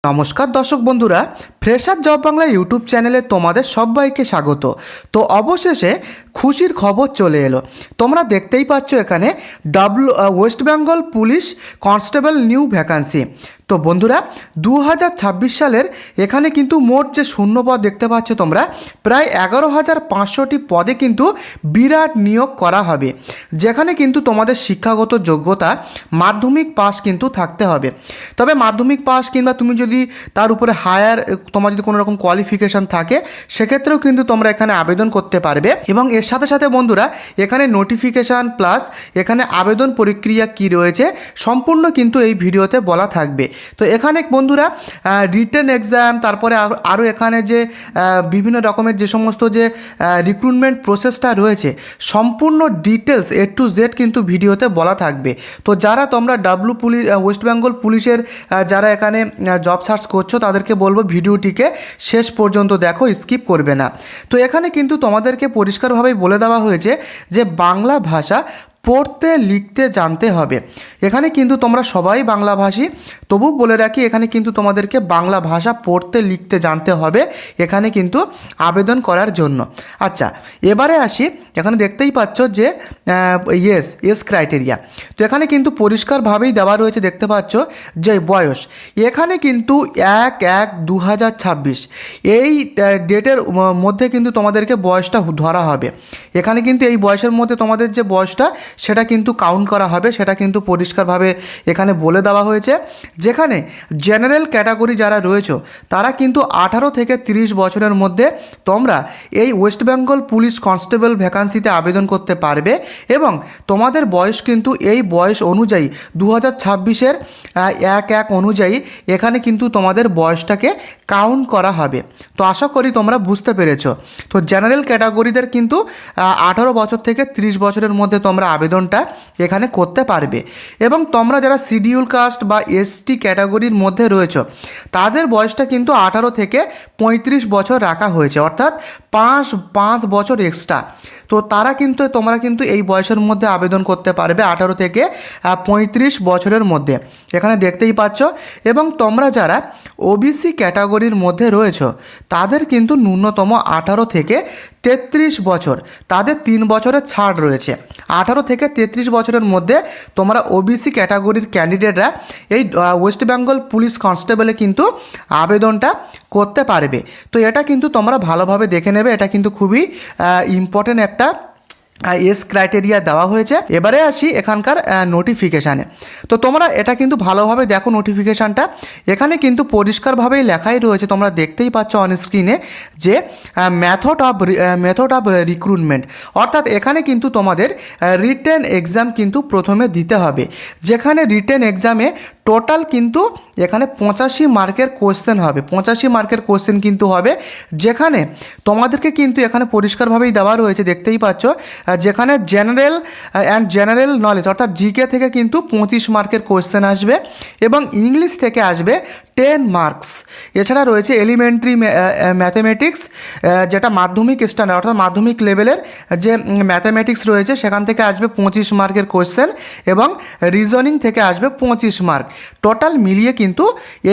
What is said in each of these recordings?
নমস্কার দর্শক বন্ধুরা, ফ্রেশার জব বাংলা ইউটিউব চ্যানেলে তোমাদের সবাইকে স্বাগত। তো অবশেষে খুশির খবর চলে এলো। তোমরা দেখতেই পাচ্ছ এখানে West Bengal police constable new vacancy. তো বন্ধুরা 2026 সালের এখানে কিন্তু মোট যে শূন্যপদ দেখতে পাচ্ছ তোমরা, প্রায় 11,500টি পদে কিন্তু বিরাট নিয়োগ করা হবে, যেখানে কিন্তু তোমাদের শিক্ষাগত যোগ্যতা মাধ্যমিক পাস কিন্তু থাকতে হবে। তবে মাধ্যমিক পাস কিংবা তুমি যদি তার উপরে হায়ার তোমার যদি কোনো রকম কোয়ালিফিকেশান থাকে, সেক্ষেত্রেও কিন্তু তোমরা এখানে আবেদন করতে পারবে। এবং এর সাথে সাথে বন্ধুরা এখানে নোটিফিকেশান প্লাস এখানে আবেদন প্রক্রিয়া কি রয়েছে সম্পূর্ণ কিন্তু এই ভিডিওতে বলা থাকবে। তো এখানে বন্ধুরা রিটেন এক্সাম, তারপরে আরও এখানে যে বিভিন্ন রকমের যে সমস্ত যে রিক্রুটমেন্ট প্রসেসটা রয়েছে সম্পূর্ণ ডিটেলস A to Z কিন্তু ভিডিওতে বলা থাকবে। তো যারা তোমরা ওয়েস্ট বেঙ্গল পুলিশের যারা এখানে জব সার্চ করছো তাদেরকে বলবো ভিডিওটিকে শেষ পর্যন্ত দেখো, স্কিপ করবে না। তো এখানে কিন্তু তোমাদেরকে পরিষ্কারভাবেই বলে দেওয়া হয়েছে যে বাংলা ভাষা পড়তে লিখতে জানতে হবে। এখানে কিন্তু তোমরা সবাই বাংলাভাষী, তবু বলে রাখি এখানে কিন্তু তোমাদেরকে বাংলা ভাষা পড়তে লিখতে জানতে হবে এখানে কিন্তু আবেদন করার জন্য। আচ্ছা, এবারে আসি, এখানে দেখতেই পাচ্ছ যে এস ক্রাইটেরিয়া। তো এখানে কিন্তু পরিষ্কারভাবেই দেওয়া রয়েছে, দেখতে পাচ্ছ যে বয়স এখানে কিন্তু 1/1/2026 এই ডেটের মধ্যে কিন্তু তোমাদেরকে বয়সটা ধরা হবে। এখানে কিন্তু এই বয়সের মধ্যে তোমাদের যে বয়সটা সেটা কিন্তু কাউন্ট করা হবে, সেটা কিন্তু পরিষ্কারভাবে এখানে বলে দেওয়া হয়েছে। যেখানে জেনারেল ক্যাটাগরি যারা রয়েছে তারা কিন্তু 18 থেকে 30 বছরের মধ্যে তোমরা এই ওয়েস্ট বেঙ্গল পুলিশ কনস্টেবল ভ্যাকান্সিতে আবেদন করতে পারবে। এবং তোমাদের বয়স কিন্তু এই বয়স অনুযায়ী 2026-এর 1/1 অনুযায়ী এখানে কিন্তু তোমাদের বয়সটাকে কাউন্ট করা হবে। তো আশা করি তোমরা বুঝতে পেরেছো। তো জেনারেল ক্যাটাগরিদের কিন্তু 18 বছর থেকে 30 বছরের মধ্যে তোমরা আবেদনটা এখানে করতে পারবে। এবং তোমরা যারা শিডিউল কাস্ট বা এসটি ক্যাটাগরির মধ্যে রয়েছে তাদের বয়সটা কিন্তু 18 থেকে 35 বছর রাখা হয়েছে, অর্থাৎ 5 বছর এক্সট্রা। তো তোমরা কিন্তু এই বয়সের মধ্যে আবেদন করতে পারবে 18 থেকে 35 বছরের মধ্যে, এখানে দেখতেই পাচ্ছ। এবং তোমরা যারা ওবিসি ক্যাটাগরির মধ্যে রয়েছে তাদের কিন্তু ন্যূনতম 18 থেকে 33 বছর, তাদের 3 বছরের ছাড় রয়েছে। 18 থেকে 33 বছরের মধ্যে তোমরা ওবিসি ক্যাটাগরির ক্যান্ডিডেটরা এই ওয়েস্ট বেঙ্গল পুলিশ কনস্টেবলে কিন্তু আবেদনটা করতে পারবে। তো এটা কিন্তু তোমরা ভালোভাবে দেখে নেবে, এটা কিন্তু খুবই ইম্পর্টেন্ট একটা এস ক্রাইটেরিয়া দেওয়া হয়েছে। এবারে আসি এখানকার নোটিফিকেশানে। তো তোমরা এটা কিন্তু ভালোভাবে দেখো নোটিফিকেশানটা, এখানে কিন্তু পরিষ্কারভাবেই লেখাই রয়েছে, তোমরা দেখতেই পাচ্ছ অন স্ক্রিনে যে মেথড অফ রিক্রুটমেন্ট, অর্থাৎ এখানে কিন্তু তোমাদের রিটেন এক্সাম কিন্তু প্রথমে দিতে হবে। যেখানে রিটেন এক্সামে টোটাল কিন্তু এখানে 85 মার্কের কোশ্চেন হবে, 85 মার্কের কোশ্চেন কিন্তু হবে। যেখানে তোমাদেরকে কিন্তু এখানে পরিষ্কারভাবেই দেওয়া রয়েছে, দেখতেই পাচ্ছ, যেখানে জেনারেল নলেজ অর্থাৎ জিকে থেকে কিন্তু 25 মার্কের কোশ্চেন আসবে এবং ইংলিশ থেকে আসবে 10 মার্কস। এছাড়া রয়েছে এলিমেন্টারি ম্যাথামেটিক্স, যেটা মাধ্যমিক স্ট্যান্ডার্ড অর্থাৎ মাধ্যমিক লেভেলের যে ম্যাথামেটিক্স রয়েছে সেখান থেকে আসবে 25 মার্কের কোশ্চেন এবং রিজনিং থেকে আসবে 25 মার্ক। টোটাল মিলিয়ে কিন্তু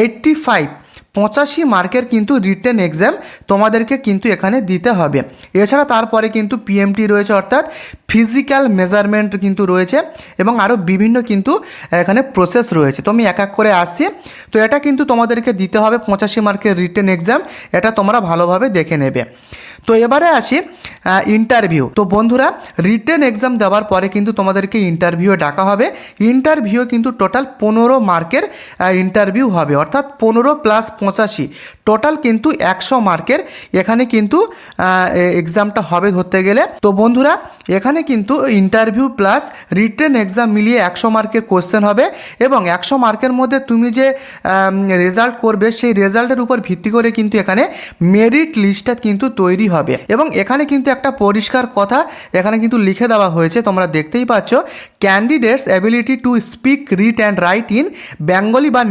85 মার্কের কিন্তু রিটেন এক্সাম তোমাদেরকে কিন্তু এখানে দিতে হবে। এছাড়া তারপরে কিন্তু পিএমটি রয়েছে, অর্থাৎ ফিজিক্যাল মেজারমেন্ট কিন্তু রয়েছে এবং আরও বিভিন্ন কিন্তু এখানে প্রসেস রয়েছে। তো আমি এক এক করে আসছি। তো এটা কিন্তু তোমাদেরকে দিতে হবে 85 মার্কের রিটেন এক্সাম, এটা তোমরা ভালোভাবে দেখে নেবে। তো এবারে আসি ইন্টারভিউ। তো বন্ধুরা রিটেন এক্সাম দেওয়ার পরে কিন্তু তোমাদেরকে ইন্টারভিউ ডাকা হবে। ইন্টারভিউ কিন্তু টোটাল 15 মার্কের ইন্টারভিউ হবে, অর্থাৎ 15 + 85 টোটাল কিন্তু 100 মার্কের এখানে কিন্তু এক্সামটা হবে ধরতে গেলে। তো বন্ধুরা এখানে কিন্তু ইন্টারভিউ প্লাস রিটেন এক্সাম মিলিয়ে 100 মার্কের কোশ্চেন হবে এবং 100 মার্কের মধ্যে তুমি যে রেজাল্ট করবে সেই রেজাল্টের উপর ভিত্তি করে কিন্তু এখানে মেরিট লিস্টটা কিন্তু তৈরি হবে। এবং এখানে কিন্তু একটা পরিষ্কার কথা এখানে কিন্তু লিখে দেওয়া হয়েছে, তোমরা দেখতেই পাচ্ছ, candidates ability to speak, read and write in Bengali বা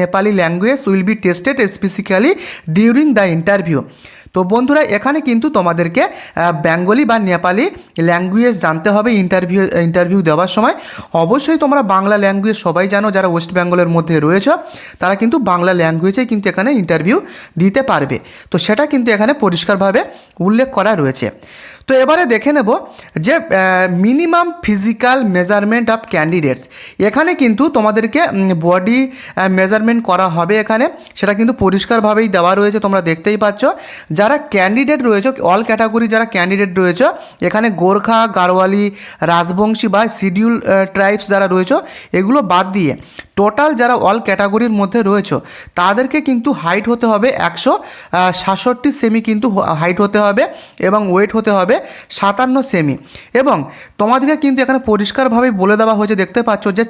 Nepali language will be tested specifically during the interview. তো বন্ধুরা এখানে কিন্তু তোমাদেরকে বেঙ্গলি বা নেপালি ল্যাঙ্গুয়েজ জানতে হবে ইন্টারভিউ দেওয়ার সময়। অবশ্যই তোমরা বাংলা ল্যাঙ্গুয়েজ সবাই জানো, যারা ওয়েস্ট বেঙ্গলের মধ্যে রয়েছে তারা কিন্তু বাংলা ল্যাঙ্গুয়েজে কিন্তু এখানে ইন্টারভিউ দিতে পারবে। তো সেটা কিন্তু এখানে পরিষ্কারভাবে উল্লেখ করা রয়েছে। তো এবারে দেখে নেব যে minimum physical measurement of candidates. এখানে কিন্তু তোমাদেরকে বডি মেজারমেন্ট করা হবে এখানে, সেটা কিন্তু পরিষ্কারভাবেই দেওয়া রয়েছে, তোমরা দেখতেই পাচ্ছ। যারা ক্যান্ডিডেট রয়েছে, অল ক্যাটাগরি যারা ক্যান্ডিডেট রয়েছে এখানে গোর্খা, গাড়োয়ালি, রাজবংশী বা শিডিউল ট্রাইবস যারা রয়েছে এগুলো বাদ দিয়ে টোটাল যারা অল ক্যাটাগরির মধ্যে রয়েছে তাদেরকে কিন্তু হাইট হতে হবে 167 সেমি কিন্তু হাইট হতে হবে এবং ওয়েট হতে হবে 57 সেমি। এবং তোমাদেরকে কিন্তু এখানে পরিষ্কারভাবে বলে দেওয়া হয়েছে, দেখতে পাচ্ছ যে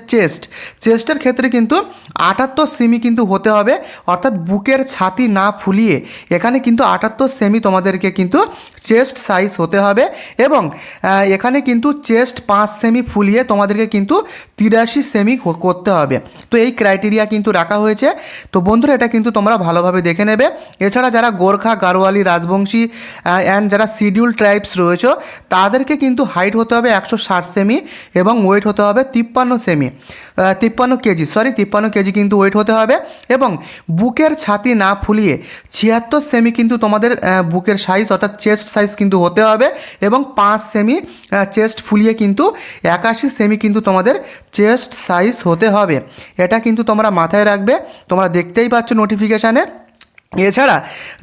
চেস্টের ক্ষেত্রে কিন্তু 78 সেমি কিন্তু হতে হবে, অর্থাৎ বুকের ছাতি না ফুলিয়ে এখানে কিন্তু 78 সেমি তোমাদেরকে কিন্তু চেস্ট সাইজ হতে হবে। এবং এখানে কিন্তু চেস্ট 5 সেমি ফুলিয়ে তোমাদেরকে কিন্তু 83 সেমি করতে হবে। তো এই ক্রাইটেরিয়া কিন্তু রাখা হয়েছে। তো বন্ধুরা এটা কিন্তু তোমরা ভালোভাবে দেখে নেবে। এছাড়া যারা গোর্খা, গাড়োয়ালি, রাজবংশী অ্যান্ড যারা শিডিউল ট্রাইবস রয়েছে তাদেরকে কিন্তু হাইট হতে হবে 160 সেমি এবং ওয়েট হতে হবে 53 কেজি কিন্তু ওয়েট হতে হবে। এবং বুকের ছাতি না ফুলিয়ে 76 সেমি কিন্তু তোমাদের বুকের সাইজ অর্থাৎ চেস্ট সাইজ কিন্তু হতে হবে এবং 5 সেমি চেস্ট ফুলিয়ে কিন্তু 81 সেমি কিন্তু তোমাদের চেস্ট সাইজ হতে হবে। এটা কিন্তু তোমরা মাথায় রাখবে, তোমরা দেখতেই পাচ্ছ নোটিফিকেশানে। এছাড়া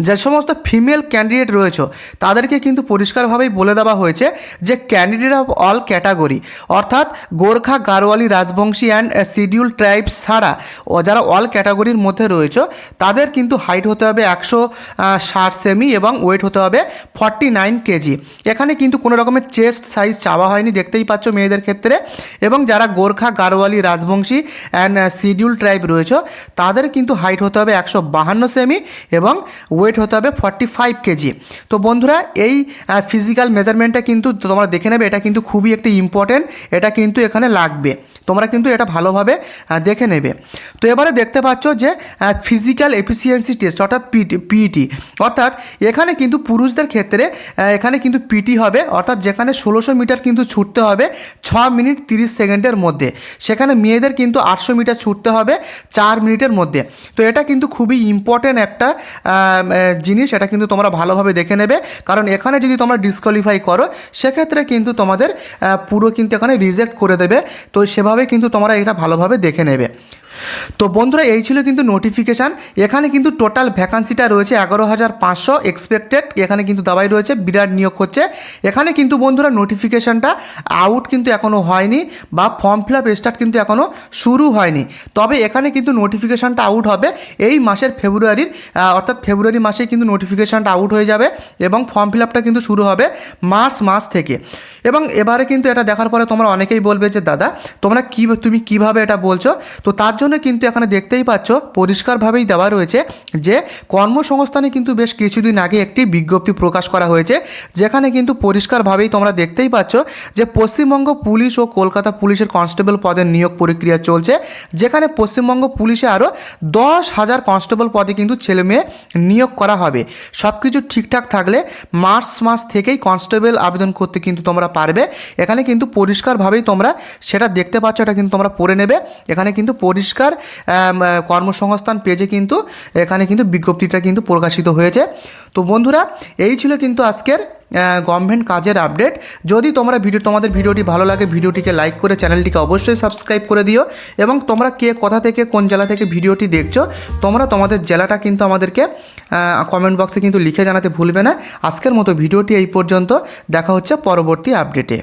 যে সমস্ত ফিমেল ক্যান্ডিডেট রয়েছে তাদেরকে কিন্তু পরিষ্কারভাবেই বলে দেওয়া হয়েছে যে ক্যান্ডিডেট অফ অল ক্যাটাগরি অর্থাৎ Gorkha, Garhwali, Rajbanshi and schedule tribes ছাড়া যারা অল ক্যাটাগরির মধ্যে রয়েছে তাদের কিন্তু হাইট হতে হবে 160 সেমি এবং ওয়েট হতে হবে 49 কেজি। এখানে কিন্তু কোনো রকমের চেস্ট সাইজ চাওয়া হয়নি, দেখতেই পাচ্ছ মেয়েদের ক্ষেত্রে। এবং যারা Gorkha, Garhwali, Rajbanshi and schedule tribe রয়েছে তাদের কিন্তু হাইট হতে হবে 152 সেমি এবং ওয়েট হতে হবে 45 কেজি। তো বন্ধুরা এই ফিজিক্যাল মেজারমেন্টটা কিন্তু তোমরা দেখে নেবে, এটা কিন্তু খুবই একটি ইম্পর্টেন্ট, এটা কিন্তু এখানে লাগবে, তোমরা কিন্তু এটা ভালোভাবে দেখে নেবে। তো এবারে দেখতে পাচ্ছ যে ফিজিক্যাল এফিসিয়েন্সি টেস্ট অর্থাৎ পিইটি, অর্থাৎ এখানে কিন্তু পুরুষদের ক্ষেত্রে এখানে কিন্তু পিটি হবে, অর্থাৎ যেখানে 1600 মিটার কিন্তু ছুটতে হবে 6 মিনিট 30 সেকেন্ডের মধ্যে, সেখানে মেয়েদের কিন্তু 800 মিটার ছুটতে হবে 4 মিনিটের মধ্যে। তো এটা কিন্তু খুবই ইম্পর্টেন্ট একটা জিনিস, এটা কিন্তু তোমরা ভালোভাবে দেখে নেবে, কারণ এখানে যদি তোমরা ডিসকোয়ালিফাই করো সেক্ষেত্রে কিন্তু তোমাদের পুরো কিন্তু এখানে রিজেক্ট করে দেবে। তো সেভাবে কিন্তু তোমরা এটা ভালোভাবে দেখে নেবে। তো বন্ধুরা এই ছিল কিন্তু নোটিফিকেশান। এখানে কিন্তু টোটাল ভ্যাকান্সিটা রয়েছে 11,500 এক্সপেক্টেড, এখানে কিন্তু দাবাই রয়েছে, বিরাট নিয়োগ হচ্ছে। এখানে কিন্তু বন্ধুরা নোটিফিকেশানটা আউট কিন্তু এখনও হয়নি বা ফর্ম ফিল আপ স্টার্ট কিন্তু এখনও শুরু হয়নি। তবে এখানে কিন্তু নোটিফিকেশানটা আউট হবে এই মাসের অর্থাৎ ফেব্রুয়ারি মাসেই কিন্তু নোটিফিকেশানটা আউট হয়ে যাবে এবং ফর্ম ফিল আপটা কিন্তু শুরু হবে মার্চ মাস থেকে। এবং এবারে কিন্তু এটা দেখার পরে তোমরা অনেকেই বলবে যে দাদা তুমি কিভাবে এটা বলছো। তো তার জন্য কিন্তু এখানে দেখতেই পাচ্ছ পরিষ্কারভাবেই দেওয়া রয়েছে যে কর্মসংস্থানে কিন্তু বেশ কিছুদিন আগে একটি বিজ্ঞপ্তি প্রকাশ করা হয়েছে, যেখানে কিন্তু পরিষ্কারভাবেই তোমরা দেখতেই পাচ্ছ যে পশ্চিমবঙ্গ পুলিশ ও কলকাতা পুলিশের কনস্টেবল পদের নিয়োগ প্রক্রিয়া চলছে, যেখানে পশ্চিমবঙ্গ পুলিশে আরও 10,000 কনস্টেবল পদে কিন্তু ছেলে মেয়ে নিয়োগ করা হবে। সব কিছু ঠিকঠাক থাকলে মার্চ মাস থেকেই কনস্টেবল আবেদন করতে কিন্তু তোমরা পারবে। এখানে কিন্তু পরিষ্কারভাবেই তোমরা সেটা দেখতে পাচ্ছ, এটা কিন্তু তোমরা পড়ে নেবে। এখানে কিন্তু পরিষ্কার কর্মসংস্থান পেজে কিন্তু এখানে কিন্তু বিজ্ঞপ্তিটা কিন্তু প্রকাশিত হয়েছে। তো বন্ধুরা এই ছিল কিন্তু আজকের গভর্নমেন্ট কাজের আপডেট। যদি তোমাদের ভিডিওটি ভালো লাগে ভিডিওটিকে লাইক করে চ্যানেলটিকে অবশ্যই সাবস্ক্রাইব করে দিও। এবং তোমরা কে কোথা থেকে কোন জেলা থেকে ভিডিওটি দেখছো তোমরা তোমাদের জেলাটা কিন্তু আমাদেরকে কমেন্ট বক্সে কিন্তু লিখে জানাতে ভুলবে না। আজকের মতো ভিডিওটি এই পর্যন্ত, দেখা হচ্ছে পরবর্তী আপডেটে।